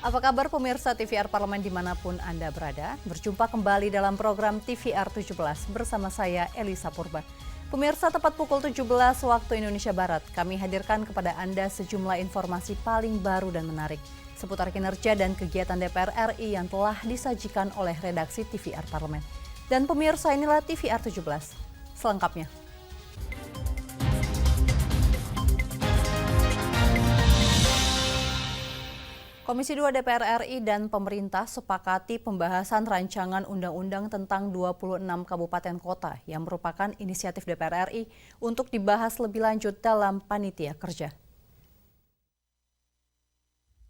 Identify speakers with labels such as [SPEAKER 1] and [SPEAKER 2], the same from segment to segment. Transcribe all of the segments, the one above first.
[SPEAKER 1] Apa kabar pemirsa TVR Parlemen dimanapun Anda berada? Berjumpa kembali dalam program TVR 17 bersama saya Elisa Purba. Pemirsa, tepat pukul 17 waktu Indonesia Barat, kami hadirkan kepada Anda sejumlah informasi paling baru dan menarik seputar kinerja dan kegiatan DPR RI yang telah disajikan oleh redaksi TVR Parlemen. Dan pemirsa, inilah TVR 17 selengkapnya. Komisi 2 DPR RI dan pemerintah sepakati pembahasan rancangan undang-undang tentang 26 kabupaten kota yang merupakan inisiatif DPR RI untuk dibahas lebih lanjut dalam panitia kerja.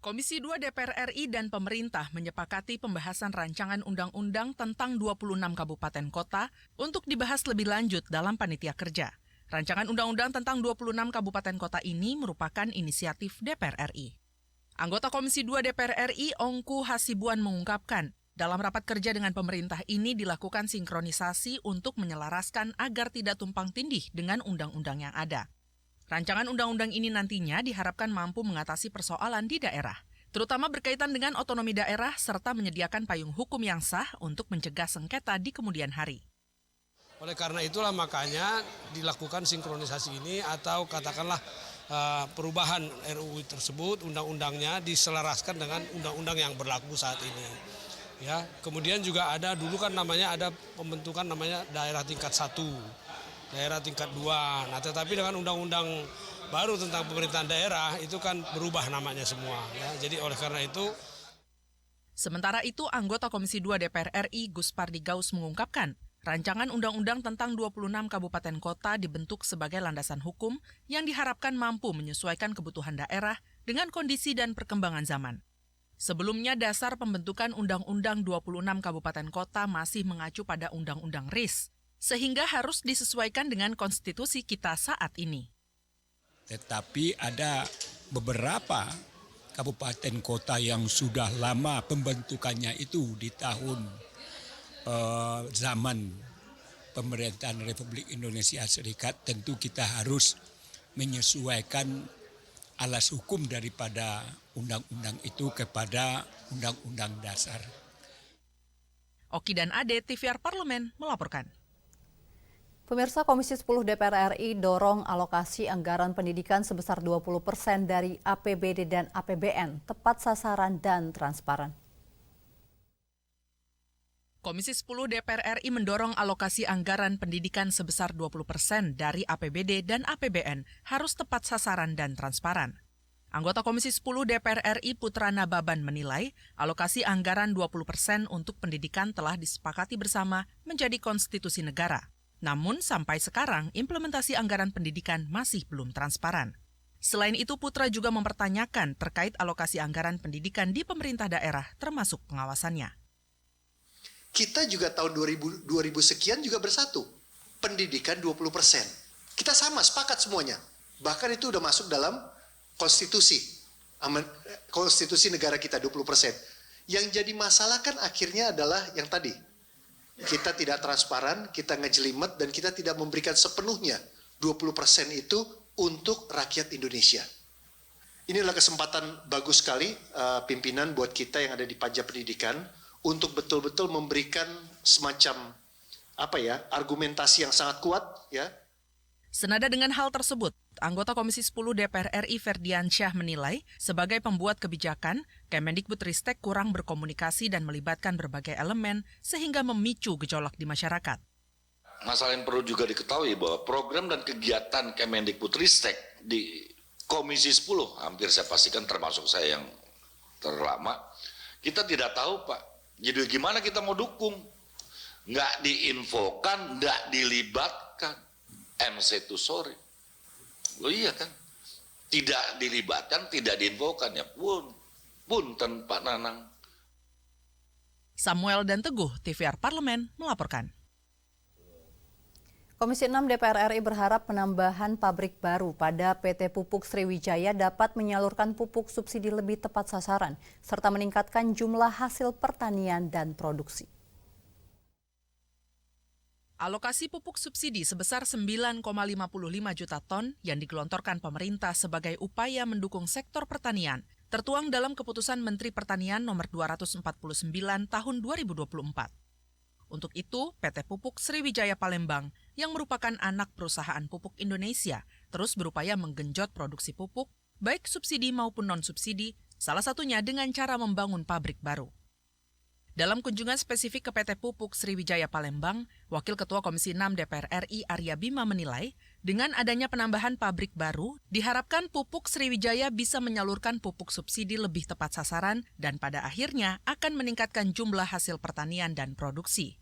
[SPEAKER 2] Komisi 2 DPR RI dan pemerintah menyepakati pembahasan rancangan undang-undang tentang 26 kabupaten kota untuk dibahas lebih lanjut dalam panitia kerja. Rancangan undang-undang tentang 26 kabupaten kota ini merupakan inisiatif DPR RI. Anggota Komisi 2 DPR RI Ongku Hasibuan mengungkapkan, dalam rapat kerja dengan pemerintah ini dilakukan sinkronisasi untuk menyelaraskan agar tidak tumpang tindih dengan undang-undang yang ada. Rancangan undang-undang ini nantinya diharapkan mampu mengatasi persoalan di daerah, terutama berkaitan dengan otonomi daerah serta menyediakan payung hukum yang sah untuk mencegah sengketa di kemudian hari.
[SPEAKER 3] Oleh karena itulah makanya dilakukan sinkronisasi ini atau katakanlah perubahan RUU tersebut, undang-undangnya diselaraskan dengan undang-undang yang berlaku saat ini. Ya, kemudian juga ada dulu kan namanya ada pembentukan namanya daerah tingkat 1, daerah tingkat 2. Nah, tetapi dengan undang-undang baru tentang pemerintahan daerah itu kan berubah namanya semua. Ya, jadi oleh karena itu.
[SPEAKER 2] Sementara itu, anggota Komisi 2 DPR RI Gus Pardi Gaus mengungkapkan, rancangan undang-undang tentang 26 kabupaten kota dibentuk sebagai landasan hukum yang diharapkan mampu menyesuaikan kebutuhan daerah dengan kondisi dan perkembangan zaman. Sebelumnya, dasar pembentukan Undang-Undang 26 kabupaten kota masih mengacu pada Undang-Undang RIS, sehingga harus disesuaikan dengan konstitusi kita saat ini.
[SPEAKER 4] Tetapi ada beberapa kabupaten kota yang sudah lama pembentukannya itu di tahun zaman pemerintahan Republik Indonesia Serikat, tentu kita harus menyesuaikan alas hukum daripada undang-undang itu kepada undang-undang dasar.
[SPEAKER 2] Oki dan Ade, TVR Parlemen melaporkan.
[SPEAKER 1] Pemirsa, Komisi 10 DPR RI dorong alokasi anggaran pendidikan sebesar 20% dari APBD dan APBN, tepat sasaran dan transparan.
[SPEAKER 2] Komisi 10 DPR RI mendorong alokasi anggaran pendidikan sebesar 20% dari APBD dan APBN harus tepat sasaran dan transparan. Anggota Komisi 10 DPR RI Putra Nababan menilai alokasi anggaran 20% untuk pendidikan telah disepakati bersama menjadi konstitusi negara. Namun sampai sekarang implementasi anggaran pendidikan masih belum transparan. Selain itu, Putra juga mempertanyakan terkait alokasi anggaran pendidikan di pemerintah daerah termasuk pengawasannya.
[SPEAKER 5] Kita juga tahun 2000 sekian juga bersatu. Pendidikan 20%. Kita sama, sepakat semuanya. Bahkan itu udah masuk dalam konstitusi. Konstitusi negara kita 20%. Yang jadi masalah kan akhirnya adalah yang tadi. Kita tidak transparan, kita ngejelimet, dan kita tidak memberikan sepenuhnya 20% itu untuk rakyat Indonesia. Ini adalah kesempatan bagus sekali pimpinan buat kita yang ada di pajak pendidikan untuk betul-betul memberikan semacam argumentasi yang sangat kuat ya.
[SPEAKER 2] Senada dengan hal tersebut, anggota Komisi 10 DPR RI Ferdiansyah menilai sebagai pembuat kebijakan, Kemendikbudristek kurang berkomunikasi dan melibatkan berbagai elemen sehingga memicu gejolak di masyarakat.
[SPEAKER 6] Masalah yang perlu juga diketahui bahwa program dan kegiatan Kemendikbudristek di Komisi 10, hampir saya pastikan termasuk saya yang terlama, kita tidak tahu Pak. Jadi gimana kita mau dukung? Nggak diinfokan, nggak dilibatkan. MC itu sorry. Loh iya kan? Tidak dilibatkan, tidak diinfokan ya punten Pak Nanang.
[SPEAKER 2] Samuel dan Teguh, TVR Parlemen melaporkan.
[SPEAKER 1] Komisi 6 DPR RI berharap penambahan pabrik baru pada PT Pupuk Sriwijaya dapat menyalurkan pupuk subsidi lebih tepat sasaran, serta meningkatkan jumlah hasil pertanian dan produksi.
[SPEAKER 2] Alokasi pupuk subsidi sebesar 9,55 juta ton yang digelontorkan pemerintah sebagai upaya mendukung sektor pertanian tertuang dalam Keputusan Menteri Pertanian Nomor 249 Tahun 2024. Untuk itu, PT Pupuk Sriwijaya Palembang yang merupakan anak perusahaan pupuk Indonesia terus berupaya menggenjot produksi pupuk, baik subsidi maupun non-subsidi, salah satunya dengan cara membangun pabrik baru. Dalam kunjungan spesifik ke PT Pupuk Sriwijaya Palembang, Wakil Ketua Komisi 6 DPR RI Arya Bima menilai, dengan adanya penambahan pabrik baru, diharapkan Pupuk Sriwijaya bisa menyalurkan pupuk subsidi lebih tepat sasaran dan pada akhirnya akan meningkatkan jumlah hasil pertanian dan produksi.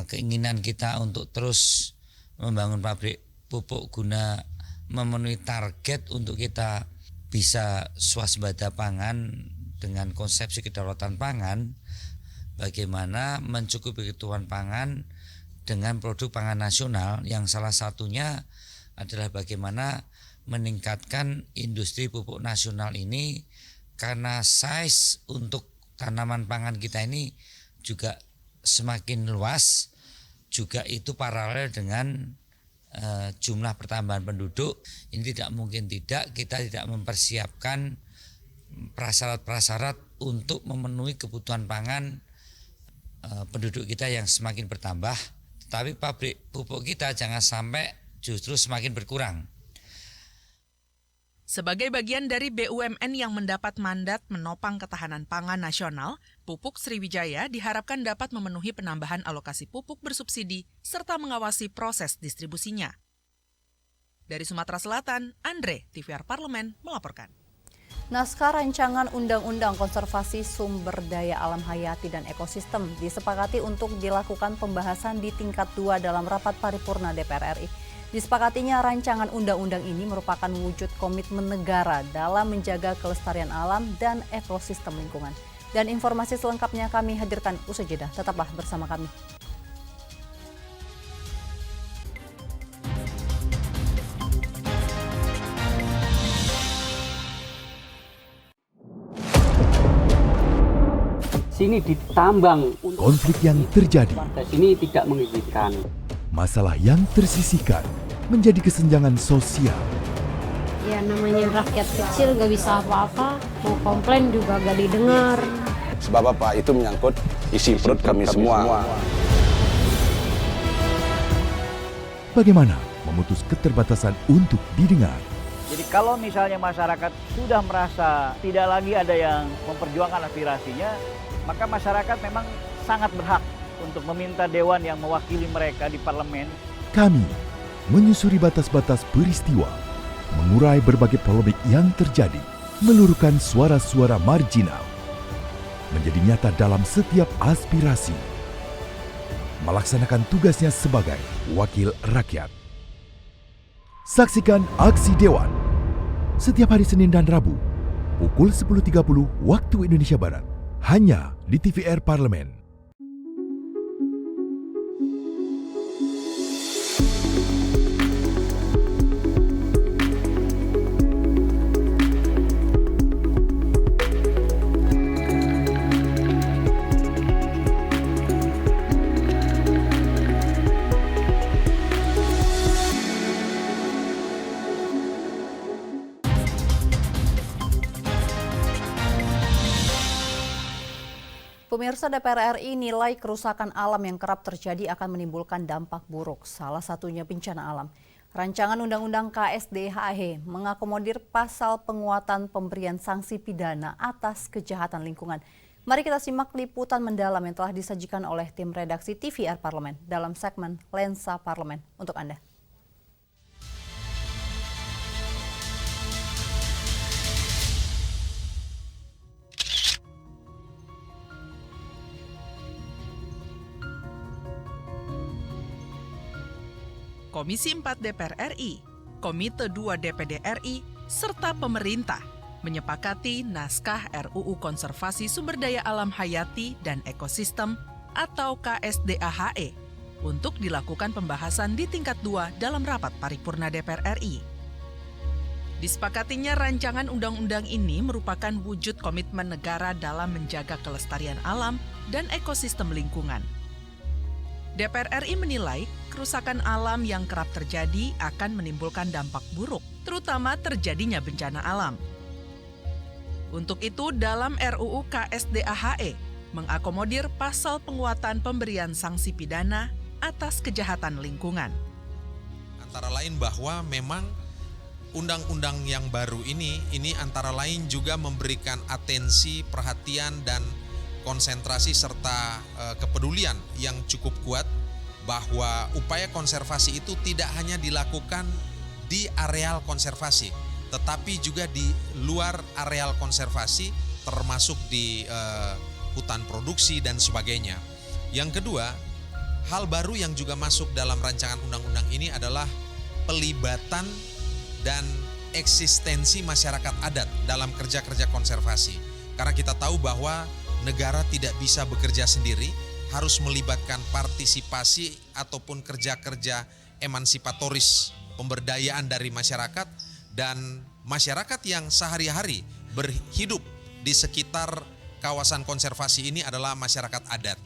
[SPEAKER 7] Keinginan kita untuk terus membangun pabrik pupuk guna memenuhi target untuk kita bisa swasembada pangan dengan konsepsi kedaulatan pangan, bagaimana mencukupi kebutuhan pangan dengan produk pangan nasional yang salah satunya adalah bagaimana meningkatkan industri pupuk nasional ini, karena size untuk tanaman pangan kita ini juga semakin luas, juga itu paralel dengan jumlah pertambahan penduduk. Ini tidak mungkin kita tidak mempersiapkan prasyarat-prasyarat untuk memenuhi kebutuhan pangan penduduk kita yang semakin bertambah, tetapi pabrik pupuk kita jangan sampai justru semakin berkurang.
[SPEAKER 2] Sebagai bagian dari BUMN yang mendapat mandat menopang ketahanan pangan nasional, Pupuk Sriwijaya diharapkan dapat memenuhi penambahan alokasi pupuk bersubsidi serta mengawasi proses distribusinya. Dari Sumatera Selatan, Andre, TVR Parlemen, melaporkan.
[SPEAKER 1] Naskah Rancangan Undang-Undang Konservasi Sumber Daya Alam Hayati dan Ekosistem disepakati untuk dilakukan pembahasan di tingkat 2 dalam rapat paripurna DPR RI. Disepakatinya rancangan undang-undang ini merupakan wujud komitmen negara dalam menjaga kelestarian alam dan ekosistem lingkungan. Dan informasi selengkapnya kami hadirkan usai jeda. Tetaplah bersama kami.
[SPEAKER 8] Sini ditambang.
[SPEAKER 9] Konflik yang terjadi,
[SPEAKER 8] Sini tidak mengizinkan.
[SPEAKER 9] masalah yang tersisihkan menjadi kesenjangan sosial.
[SPEAKER 10] Ya namanya rakyat kecil gak bisa apa-apa, mau komplain juga gak didengar.
[SPEAKER 11] Sebab apa? Itu menyangkut isi perut kami semua.
[SPEAKER 9] Bagaimana memutus keterbatasan untuk didengar?
[SPEAKER 12] Jadi kalau misalnya masyarakat sudah merasa tidak lagi ada yang memperjuangkan aspirasinya, maka masyarakat memang sangat berhak untuk meminta dewan yang mewakili mereka di parlemen.
[SPEAKER 9] Kami menyusuri batas-batas peristiwa, mengurai berbagai polemik yang terjadi, meluruhkan suara-suara marginal, menjadi nyata dalam setiap aspirasi, melaksanakan tugasnya sebagai wakil rakyat. Saksikan Aksi Dewan setiap hari Senin dan Rabu pukul 10.30 waktu Indonesia Barat, hanya di TVR Parlemen.
[SPEAKER 1] Pemirsa, DPR RI nilai kerusakan alam yang kerap terjadi akan menimbulkan dampak buruk, salah satunya bencana alam. Rancangan Undang-Undang KSDHH mengakomodir pasal penguatan pemberian sanksi pidana atas kejahatan lingkungan. Mari kita simak liputan mendalam yang telah disajikan oleh tim redaksi TVR Parlemen dalam segmen Lensa Parlemen untuk Anda.
[SPEAKER 2] Komisi 4 DPR RI, Komite 2 DPD RI, serta pemerintah menyepakati naskah RUU Konservasi Sumber Daya Alam Hayati dan Ekosistem atau KSDHH untuk dilakukan pembahasan di tingkat 2 dalam rapat paripurna DPR RI. Disepakatinya rancangan undang-undang ini merupakan wujud komitmen negara dalam menjaga kelestarian alam dan ekosistem lingkungan. DPR RI menilai kerusakan alam yang kerap terjadi akan menimbulkan dampak buruk, terutama terjadinya bencana alam. Untuk itu, dalam RUU KSDAHE mengakomodir pasal penguatan pemberian sanksi pidana atas kejahatan lingkungan.
[SPEAKER 13] Antara lain bahwa memang undang-undang yang baru ini antara lain juga memberikan atensi, perhatian, dan konsentrasi serta kepedulian yang cukup kuat bahwa upaya konservasi itu tidak hanya dilakukan di areal konservasi, tetapi juga di luar areal konservasi, termasuk di hutan produksi dan sebagainya. Yang kedua, hal baru yang juga masuk dalam rancangan undang-undang ini adalah pelibatan dan eksistensi masyarakat adat dalam kerja-kerja konservasi. Karena kita tahu bahwa negara tidak bisa bekerja sendiri, harus melibatkan partisipasi ataupun kerja-kerja emansipatoris, pemberdayaan dari masyarakat, dan masyarakat yang sehari-hari berhidup di sekitar kawasan konservasi ini adalah masyarakat adat.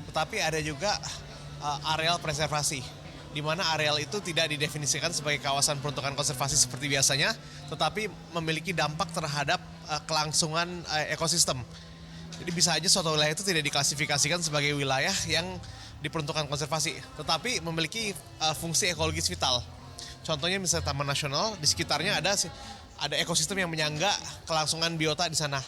[SPEAKER 14] Tetapi ada juga areal preservasi, di mana areal itu tidak didefinisikan sebagai kawasan peruntukan konservasi seperti biasanya, tetapi memiliki dampak terhadap kelangsungan ekosistem. Jadi bisa aja suatu wilayah itu tidak diklasifikasikan sebagai wilayah yang diperuntukkan konservasi, tetapi memiliki fungsi ekologis vital. Contohnya misalnya Taman Nasional, di sekitarnya ada ekosistem yang menyangga kelangsungan biota di sana.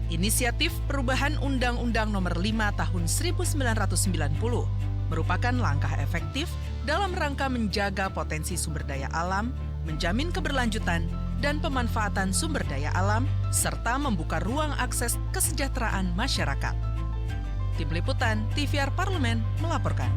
[SPEAKER 2] Inisiatif Perubahan Undang-Undang Nomor 5 Tahun 1990 merupakan langkah efektif dalam rangka menjaga potensi sumber daya alam, menjamin keberlanjutan dan pemanfaatan sumber daya alam, serta membuka ruang akses kesejahteraan masyarakat. Tim Liputan TVR Parlemen melaporkan.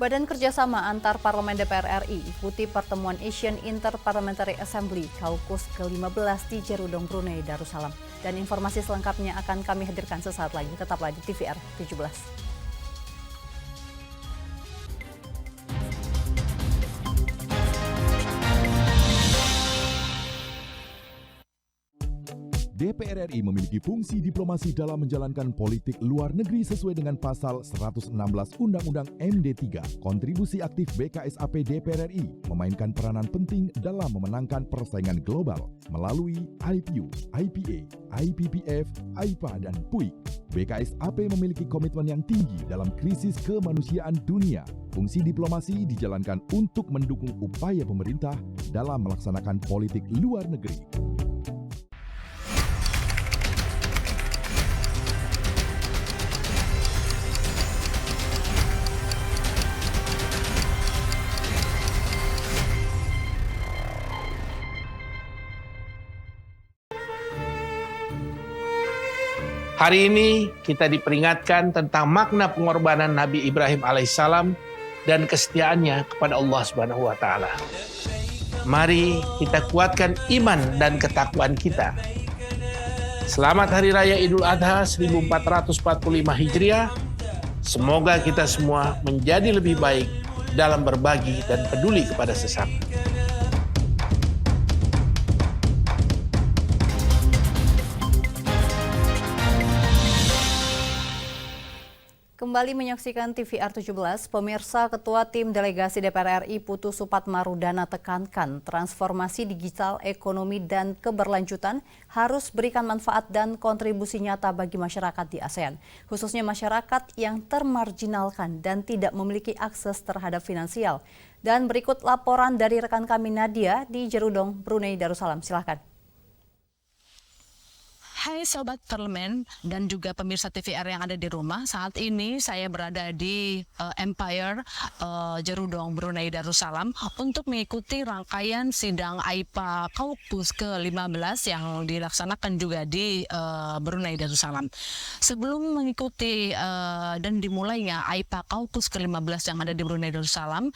[SPEAKER 1] Badan Kerjasama Antar Parlemen DPR RI ikuti pertemuan Asian Interparliamentary Assembly Kaukus ke-15 di Jerudong, Brunei Darussalam. Dan informasi selengkapnya akan kami hadirkan sesaat lagi. Tetaplah di TVR 17.
[SPEAKER 9] DPR RI memiliki fungsi diplomasi dalam menjalankan politik luar negeri sesuai dengan pasal 116 Undang-Undang MD3. Kontribusi aktif BKSAP DPR RI memainkan peranan penting dalam memenangkan persaingan global melalui IPU, IPA, IPPF, IPA, dan PUIK. BKSAP memiliki komitmen yang tinggi dalam krisis kemanusiaan dunia. Fungsi diplomasi dijalankan untuk mendukung upaya pemerintah dalam melaksanakan politik luar negeri.
[SPEAKER 15] Hari ini kita diperingatkan tentang makna pengorbanan Nabi Ibrahim alaihissalam dan kesetiaannya kepada Allah Subhanahu wa taala. Mari kita kuatkan iman dan ketakwaan kita. Selamat Hari Raya Idul Adha 1445 Hijriah. Semoga kita semua menjadi lebih baik dalam berbagi dan peduli kepada sesama.
[SPEAKER 1] Kembali menyaksikan TVR 17, pemirsa, Ketua Tim Delegasi DPR RI Putu Supatmarudana tekankan transformasi digital, ekonomi, dan keberlanjutan harus berikan manfaat dan kontribusi nyata bagi masyarakat di ASEAN, khususnya masyarakat yang termarginalkan dan tidak memiliki akses terhadap finansial. Dan berikut laporan dari rekan kami Nadia di Jerudong, Brunei Darussalam. Silakan.
[SPEAKER 16] Hai Sobat Parlemen dan juga pemirsa TVR yang ada di rumah. Saat ini saya berada di Empire Jerudong, Brunei Darussalam untuk mengikuti rangkaian sidang AIPA Kaukus ke-15 yang dilaksanakan juga di Brunei Darussalam. Sebelum mengikuti dan dimulainya AIPA Kaukus ke-15 yang ada di Brunei Darussalam,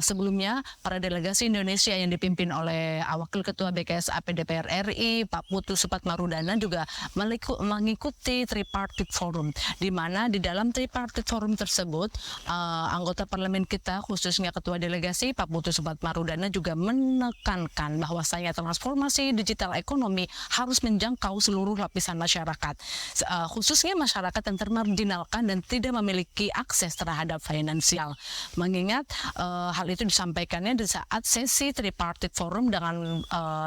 [SPEAKER 16] sebelumnya para delegasi Indonesia yang dipimpin oleh Wakil Ketua BKSAP DPR RI Pak Putu Supatmarudana juga juga mengikuti tripartite forum, di mana di dalam tripartite forum tersebut anggota parlemen kita khususnya ketua delegasi Pak Putu Supatmarudana juga menekankan bahwasanya transformasi digital ekonomi harus menjangkau seluruh lapisan masyarakat, khususnya masyarakat yang termarginalkan dan tidak memiliki akses terhadap finansial. Mengingat hal itu disampaikannya di saat sesi tripartite forum dengan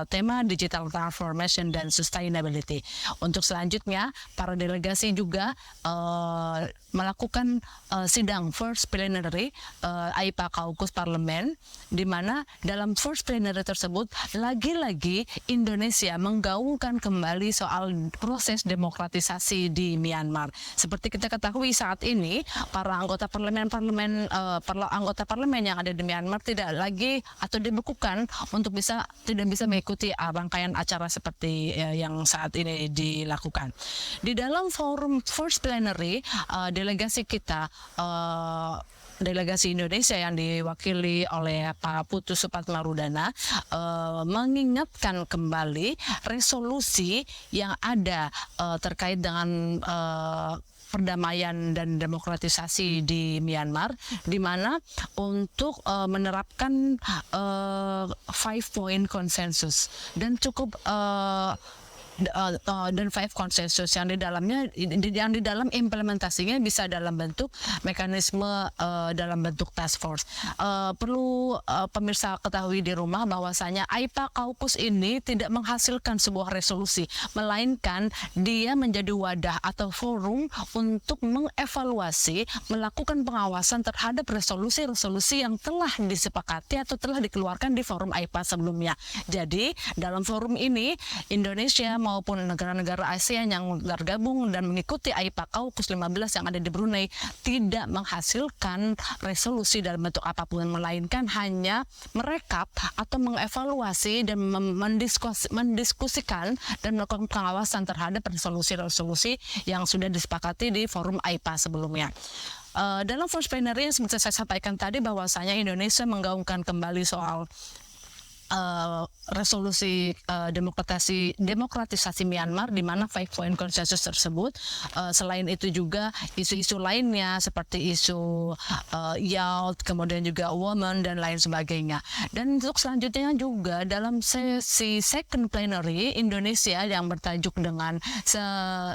[SPEAKER 16] tema digital transformation dan sustainability. Untuk selanjutnya, para delegasi juga melakukan sidang first plenary AIPA Caucus Parlemen, di mana dalam first plenary tersebut lagi-lagi Indonesia menggaungkan kembali soal proses demokratisasi di Myanmar. Seperti kita ketahui saat ini, para anggota parlemen yang ada di Myanmar tidak lagi atau dibekukan untuk tidak bisa mengikuti rangkaian acara seperti yang saat ini dilakukan. Di dalam forum first plenary, delegasi kita, delegasi Indonesia yang diwakili oleh Pak Putu Supatmarudana mengingatkan kembali resolusi yang ada terkait dengan perdamaian dan demokratisasi di Myanmar, di mana untuk menerapkan 5-point konsensus dan cukup dan 5 konsensus yang di dalam implementasinya bisa dalam bentuk mekanisme dalam bentuk task force. Perlu pemirsa ketahui di rumah bahwasanya AIPA Caucus ini tidak menghasilkan sebuah resolusi, melainkan dia menjadi wadah atau forum untuk mengevaluasi, melakukan pengawasan terhadap resolusi-resolusi yang telah disepakati atau telah dikeluarkan di forum AIPA sebelumnya. Jadi dalam forum ini Indonesia maupun negara-negara ASEAN yang tergabung dan mengikuti AIPA Caucus 15 yang ada di Brunei tidak menghasilkan resolusi dalam bentuk apapun, melainkan hanya merekap atau mengevaluasi dan mendiskusikan dan melakukan pengawasan terhadap resolusi-resolusi yang sudah disepakati di forum AIPA sebelumnya. Dalam first plenary yang seperti saya sampaikan tadi, bahwasanya Indonesia menggaungkan kembali soal resolusi demokratisasi Myanmar, di mana 5-point konsensus tersebut. Selain itu juga isu-isu lainnya seperti isu youth, kemudian juga women dan lain sebagainya. Dan untuk selanjutnya juga dalam sesi second plenary Indonesia yang bertajuk dengan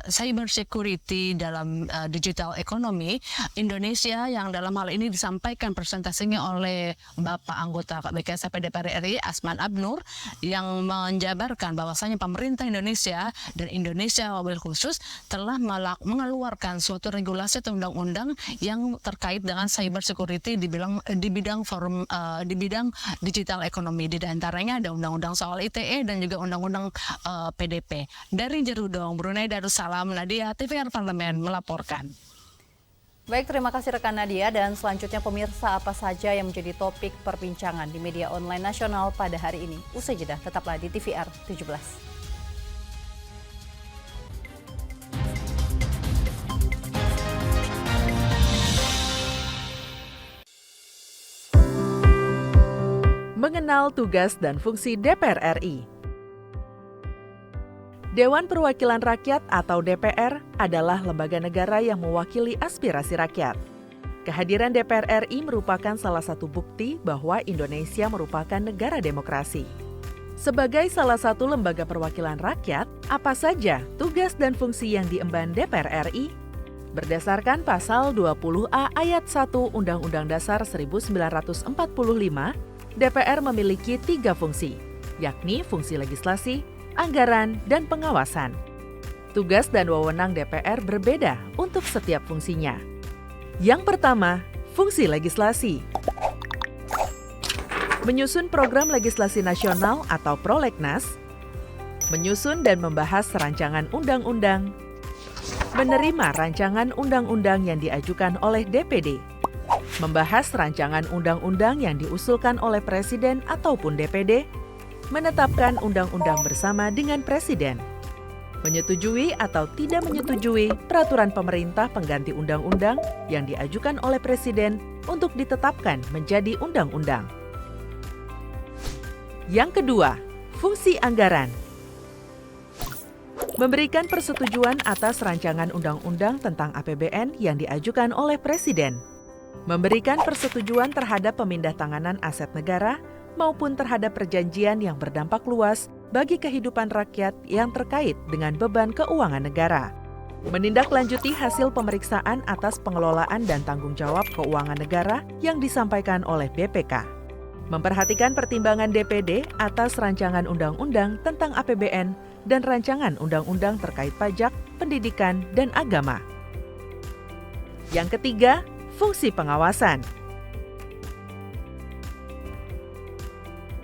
[SPEAKER 16] cyber security dalam digital economy, Indonesia yang dalam hal ini disampaikan presentasinya oleh Bapak anggota BKSAP DPR RI Asman Abnur, yang menjabarkan bahwasanya pemerintah Indonesia dan Indonesia wabil khusus telah mengeluarkan suatu regulasi atau undang-undang yang terkait dengan cyber security di bidang digital ekonomi. Di antaranya ada undang-undang soal ITE dan juga undang-undang PDP. Dari Jerudong, Brunei Darussalam, Nadia, TVR Parlemen melaporkan.
[SPEAKER 1] Baik, terima kasih rekan Nadia. Dan selanjutnya pemirsa, apa saja yang menjadi topik perbincangan di media online nasional pada hari ini? Usai jeda, tetaplah di TVR 17.
[SPEAKER 17] Mengenal tugas dan fungsi DPR RI. Dewan Perwakilan Rakyat atau DPR adalah lembaga negara yang mewakili aspirasi rakyat. Kehadiran DPR RI merupakan salah satu bukti bahwa Indonesia merupakan negara demokrasi. Sebagai salah satu lembaga perwakilan rakyat, apa saja tugas dan fungsi yang diemban DPR RI? Berdasarkan pasal 20A ayat 1 Undang-Undang Dasar 1945, DPR memiliki 3 fungsi, yakni fungsi legislasi, anggaran, dan pengawasan. Tugas dan wewenang DPR berbeda untuk setiap fungsinya. Yang pertama, fungsi legislasi. Menyusun program legislasi nasional atau prolegnas, menyusun dan membahas rancangan undang-undang, menerima rancangan undang-undang yang diajukan oleh DPD, membahas rancangan undang-undang yang diusulkan oleh Presiden ataupun DPD, menetapkan undang-undang bersama dengan Presiden, menyetujui atau tidak menyetujui peraturan pemerintah pengganti undang-undang yang diajukan oleh Presiden untuk ditetapkan menjadi undang-undang. Yang kedua, fungsi anggaran. memberikan persetujuan atas rancangan undang-undang tentang APBN yang diajukan oleh Presiden, memberikan persetujuan terhadap pemindahntanganan aset negara maupun terhadap perjanjian yang berdampak luas bagi kehidupan rakyat yang terkait dengan beban keuangan negara, menindaklanjuti hasil pemeriksaan atas pengelolaan dan tanggung jawab keuangan negara yang disampaikan oleh BPK, memperhatikan pertimbangan DPD atas rancangan undang-undang tentang APBN dan rancangan undang-undang terkait pajak, pendidikan, dan agama. Yang ketiga, fungsi pengawasan.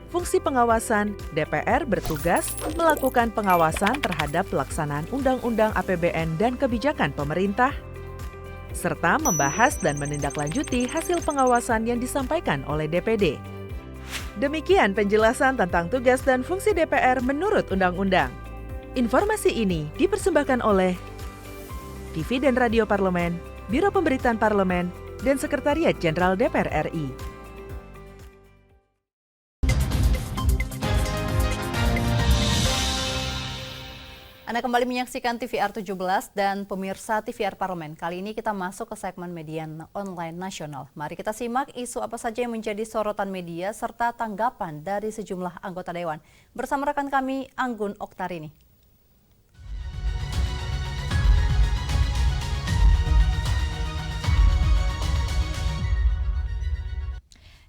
[SPEAKER 17] Fungsi pengawasan, DPR bertugas melakukan pengawasan terhadap pelaksanaan undang-undang APBN dan kebijakan pemerintah, serta membahas dan menindaklanjuti hasil pengawasan yang disampaikan oleh DPD. Demikian penjelasan tentang tugas dan fungsi DPR menurut undang-undang. Informasi ini dipersembahkan oleh TV dan Radio Parlemen, Biro Pemberitaan Parlemen, dan Sekretariat Jenderal DPR RI.
[SPEAKER 1] Anda kembali menyaksikan TVR 17 dan pemirsa TVR Parlemen. Kali ini kita masuk ke segmen media online nasional. Mari kita simak isu apa saja yang menjadi sorotan media serta tanggapan dari sejumlah anggota Dewan. Bersama rekan kami, Anggun Oktarini.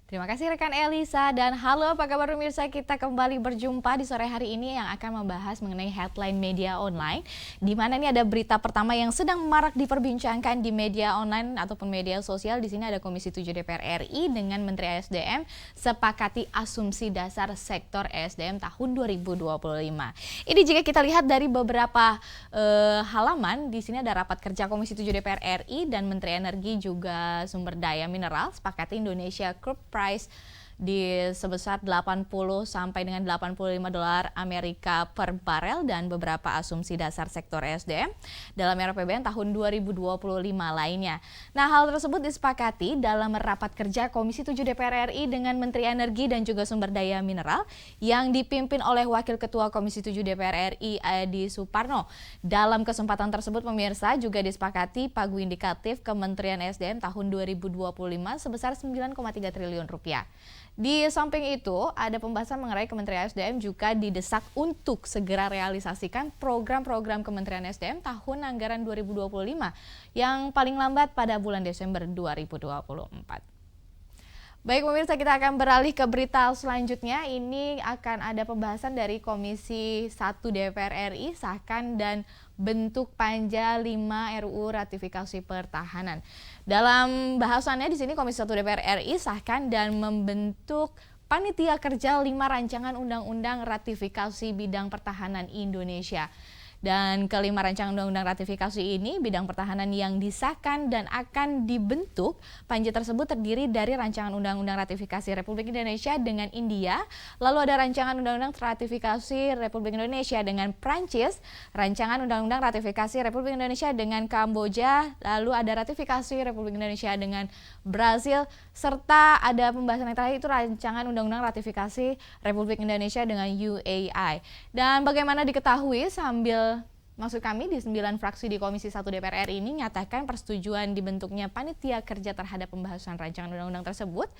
[SPEAKER 18] Terima kasih rekan Elisa dan halo apa kabar pemirsa, kita kembali berjumpa di sore hari ini yang akan membahas mengenai headline media online, di mana ini ada berita pertama yang sedang marak diperbincangkan di media online ataupun media sosial. Di sini ada Komisi 7 DPR RI dengan Menteri ESDM sepakati asumsi dasar sektor ESDM tahun 2025. Ini jika kita lihat dari beberapa halaman, di sini ada rapat kerja Komisi 7 DPR RI dan Menteri Energi juga Sumber Daya Mineral sepakati Indonesia Crude Price di sebesar 80 sampai dengan 85 dolar Amerika per barel dan beberapa asumsi dasar sektor ESDM dalam RAPBN tahun 2025 lainnya. Nah, hal tersebut disepakati dalam rapat kerja Komisi 7 DPR RI dengan Menteri Energi dan juga Sumber Daya Mineral yang dipimpin oleh Wakil Ketua Komisi 7 DPR RI Edi Suparno. Dalam kesempatan tersebut pemirsa juga disepakati pagu indikatif Kementerian ESDM tahun 2025 sebesar 9,3 triliun rupiah. Di samping itu, ada pembahasan mengenai Kementerian SDM juga didesak untuk segera realisasikan program-program Kementerian SDM tahun anggaran 2025 yang paling lambat pada bulan Desember 2024. Baik pemirsa, kita akan beralih ke berita selanjutnya. Ini akan ada pembahasan dari Komisi 1 DPR RI sahkan dan bentuk panja 5 RUU ratifikasi pertahanan. Dalam bahasannya di sini Komisi 1 DPR RI sahkan dan membentuk panitia kerja 5 rancangan undang-undang ratifikasi bidang pertahanan Indonesia. Dan kelima rancangan undang-undang ratifikasi ini bidang pertahanan yang disahkan dan akan dibentuk. Panja tersebut terdiri dari rancangan undang-undang ratifikasi Republik Indonesia dengan India, lalu ada rancangan undang-undang ratifikasi Republik Indonesia dengan Prancis, rancangan undang-undang ratifikasi Republik Indonesia dengan Kamboja, lalu ada ratifikasi Republik Indonesia dengan Brasil, serta ada pembahasan yang terakhir itu rancangan undang-undang ratifikasi Republik Indonesia dengan UAE. Dan bagaimana diketahui maksud kami di 9 fraksi di Komisi 1 DPR RI ini nyatakan persetujuan dibentuknya panitia kerja terhadap pembahasan rancangan undang-undang tersebut.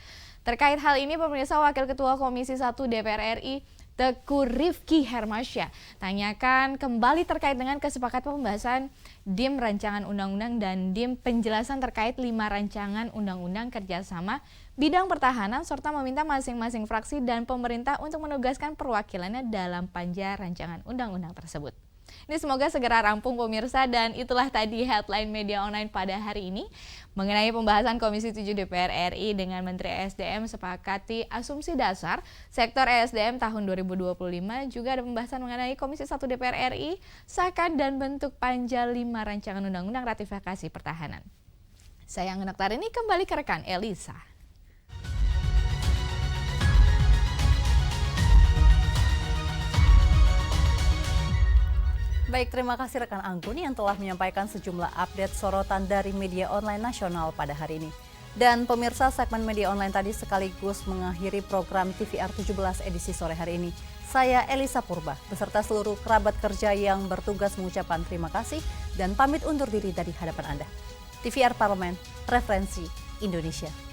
[SPEAKER 18] Terkait hal ini pemirsa, Wakil Ketua Komisi 1 DPR RI Teguh Rifki Hermasya tanyakan kembali terkait dengan kesepakatan pembahasan DIM rancangan undang-undang dan DIM penjelasan terkait 5 rancangan undang-undang kerjasama bidang pertahanan serta meminta masing-masing fraksi dan pemerintah untuk menugaskan perwakilannya dalam panja rancangan undang-undang tersebut. Ini semoga segera rampung pemirsa, dan itulah tadi headline media online pada hari ini mengenai pembahasan Komisi 7 DPR RI dengan Menteri ESDM sepakati asumsi dasar sektor ESDM tahun 2025. Juga ada pembahasan mengenai Komisi 1 DPR RI sahkan dan bentuk panja 5 rancangan undang-undang ratifikasi pertahanan. Saya Anggun Oktarini, kembali ke rekan Elisa.
[SPEAKER 1] Baik, terima kasih rekan Anggun yang telah menyampaikan sejumlah update sorotan dari media online nasional pada hari ini. Dan pemirsa, segmen media online tadi sekaligus mengakhiri program TVR 17 edisi sore hari ini. Saya Elisa Purba beserta seluruh kerabat kerja yang bertugas mengucapkan terima kasih dan pamit undur diri dari hadapan Anda. TVR Parlemen, referensi Indonesia.